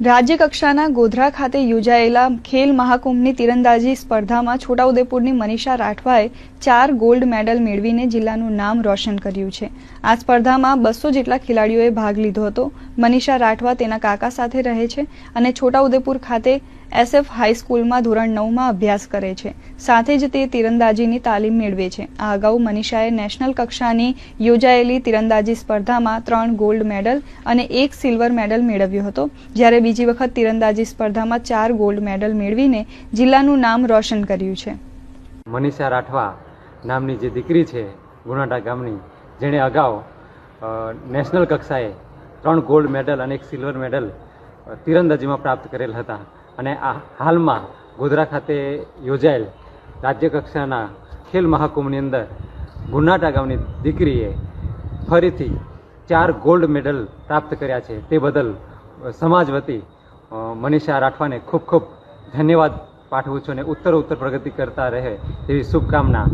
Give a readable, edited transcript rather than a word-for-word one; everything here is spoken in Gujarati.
રાજ્ય કક્ષાના ગોધરા ખાતે યોજાયેલા ખેલ મહાકુંભની તીરંદાજી સ્પર્ધામાં છોટાઉદેપુરની મનીષા રાઠવાએ 4 ગોલ્ડ મેડલ મેળવીને જિલ્લાનું નામ રોશન કર્યું છે। આ સ્પર્ધામાં 200 જેટલા ખેલાડીઓએ ભાગ લીધો હતો। મનીષા રાઠવા તેના કાકા સાથે રહે છે અને છોટાઉદેપુર ખાતે SF હાઈસ્કૂલમાં ધોરણ 9માં અભ્યાસ કરે છે। સાથે જ તે તીરંદાજીની તાલીમ મેળવે છે। આ અગાઉ મનીષાએ નેશનલ કક્ષાની યોજાયેલી તીરંદાજી સ્પર્ધામાં 3 ગોલ્ડ મેડલ અને 1 સિલ્વર મેડલ મેળવ્યો હતો, જ્યારે બીજી વખત તીરંદાજી સ્પર્ધામાં 4 ગોલ્ડ મેડલ મેળવીને જિલ્લાનું નામ રોશન કર્યું છે। મનીષા રાઠવા નામની જે દીકરી છે ગુણાટા ગામની, જેણે અગાઉ નેશનલ કક્ષાએ 3 ગોલ્ડ મેડલ અને 1 સિલ્વર મેડલ તીરંદાજીમાં પ્રાપ્ત કરેલ હતા અને આ હાલમાં ગોધરા ખાતે યોજાયેલ રાજ્ય કક્ષાના ખેલ મહાકુંભની અંદર ગુણાટા ગામની દીકરીએ ફરીથી 4 ગોલ્ડ મેડલ પ્રાપ્ત કર્યા છે। તે બદલ સમાજ વતી મનીષા રાઠવાને ખૂબ ખૂબ ધન્યવાદ પાઠવું છું અને ઉત્તર પ્રગતિ કરતા રહે તેવી શુભકામના।